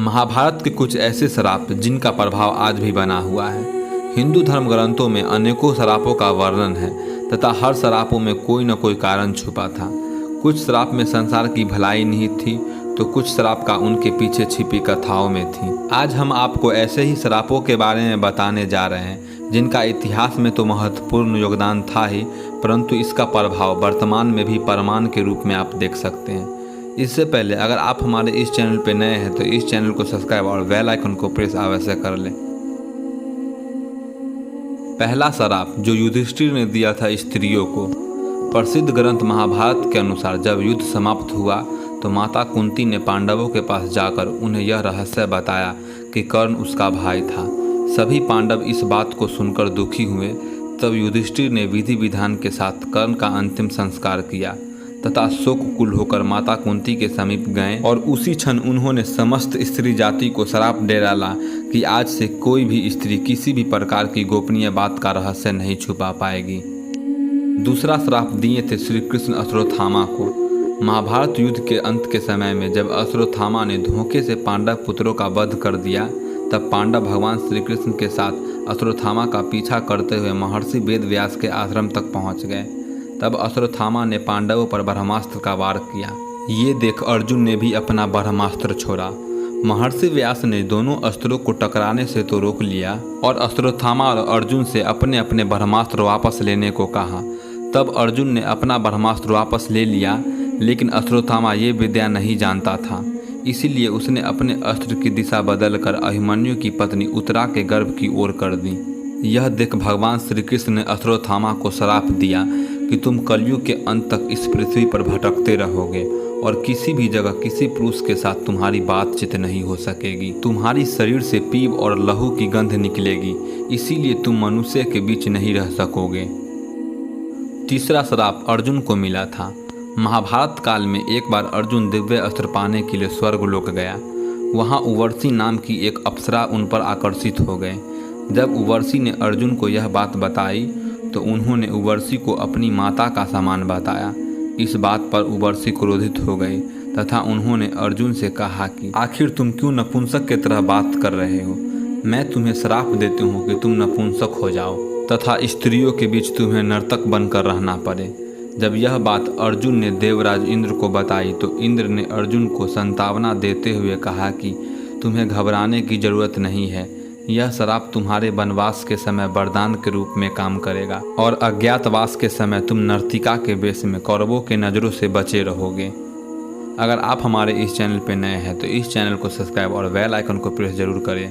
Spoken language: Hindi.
महाभारत के कुछ ऐसे श्राप जिनका प्रभाव आज भी बना हुआ है। हिंदू धर्म ग्रंथों में अनेकों श्रापों का वर्णन है तथा हर श्रापों में कोई न कोई कारण छुपा था। कुछ श्राप में संसार की भलाई निहित थी तो कुछ श्राप का उनके पीछे छिपी कथाओं में थी। आज हम आपको ऐसे ही श्रापों के बारे में बताने जा रहे हैं जिनका इतिहास में तो महत्वपूर्ण योगदान था ही, परंतु इसका प्रभाव वर्तमान में भी प्रमाण के रूप में आप देख सकते हैं। इससे पहले अगर आप हमारे इस चैनल पर नए हैं तो इस चैनल को सब्सक्राइब और बेल आइकन को प्रेस अवश्य कर लें। पहला श्राप जो युधिष्ठिर ने दिया था स्त्रियों को। प्रसिद्ध ग्रंथ महाभारत के अनुसार जब युद्ध समाप्त हुआ तो माता कुंती ने पांडवों के पास जाकर उन्हें यह रहस्य बताया कि कर्ण उसका भाई था। सभी पांडव इस बात को सुनकर दुखी हुए। तब युधिष्ठिर ने विधि विधान के साथ कर्ण का अंतिम संस्कार किया तथा शोककुल होकर माता कुंती के समीप गए और उसी क्षण उन्होंने समस्त स्त्री जाति को श्राप दे डाला कि आज से कोई भी स्त्री किसी भी प्रकार की गोपनीय बात का रहस्य नहीं छुपा पाएगी। दूसरा श्राप दिए थे श्री कृष्ण अश्वत्थामा को। महाभारत युद्ध के अंत के समय में जब अश्वत्थामा ने धोखे से पांडव पुत्रों का वध कर दिया तब पांडव भगवान श्री कृष्ण के साथ अश्वत्थामा का पीछा करते हुए महर्षि वेदव्यास के आश्रम तक पहुंच गए। तब अश्वत्थामा ने पांडवों पर ब्रह्मास्त्र का वार किया। ये देख अर्जुन ने भी अपना ब्रह्मास्त्र छोड़ा। महर्षि व्यास ने दोनों अस्त्रों को टकराने से तो रोक लिया और अश्वत्थामा और अर्जुन से अपने अपने ब्रह्मास्त्र वापस लेने को कहा। तब अर्जुन ने अपना ब्रह्मास्त्र वापस ले लिया, लेकिन अश्वत्थामा ये विद्या नहीं जानता था, इसीलिए उसने अपने अस्त्र की दिशा बदलकर अभिमन्यु की पत्नी उत्तरा के गर्भ की ओर कर दी। यह देख भगवान श्री कृष्ण ने अश्वत्थामा को श्राप दिया कि तुम कलयुग के अंत तक इस पृथ्वी पर भटकते रहोगे और किसी भी जगह किसी पुरुष के साथ तुम्हारी बातचीत नहीं हो सकेगी। तुम्हारी शरीर से पीप और लहू की गंध निकलेगी, इसीलिए तुम मनुष्य के बीच नहीं रह सकोगे। तीसरा श्राप अर्जुन को मिला था। महाभारत काल में एक बार अर्जुन दिव्य अस्त्र पाने के लिए स्वर्गलोक गया। वहाँ उर्वशी नाम की एक अप्सरा उन पर आकर्षित हो गए। जब उर्वशी ने अर्जुन को यह बात बताई तो उन्होंने उर्वशी को अपनी माता का समान बताया। इस बात पर उर्वशी क्रोधित हो गई तथा उन्होंने अर्जुन से कहा कि आखिर तुम क्यों नपुंसक की तरह बात कर रहे हो। मैं तुम्हें श्राप देती हूँ कि तुम नपुंसक हो जाओ तथा स्त्रियों के बीच तुम्हें नर्तक बनकर रहना पड़े। जब यह बात अर्जुन ने देवराज इंद्र को बताई तो इंद्र ने अर्जुन को संतावना देते हुए कहा कि तुम्हें घबराने की जरूरत नहीं है। यह श्राप तुम्हारे वनवास के समय वरदान के रूप में काम करेगा और अज्ञातवास के समय तुम नर्तिका के वेश में कौरवों के नज़रों से बचे रहोगे। अगर आप हमारे इस चैनल पर नए हैं तो इस चैनल को सब्सक्राइब और बेल आइकन को प्रेस जरूर करें।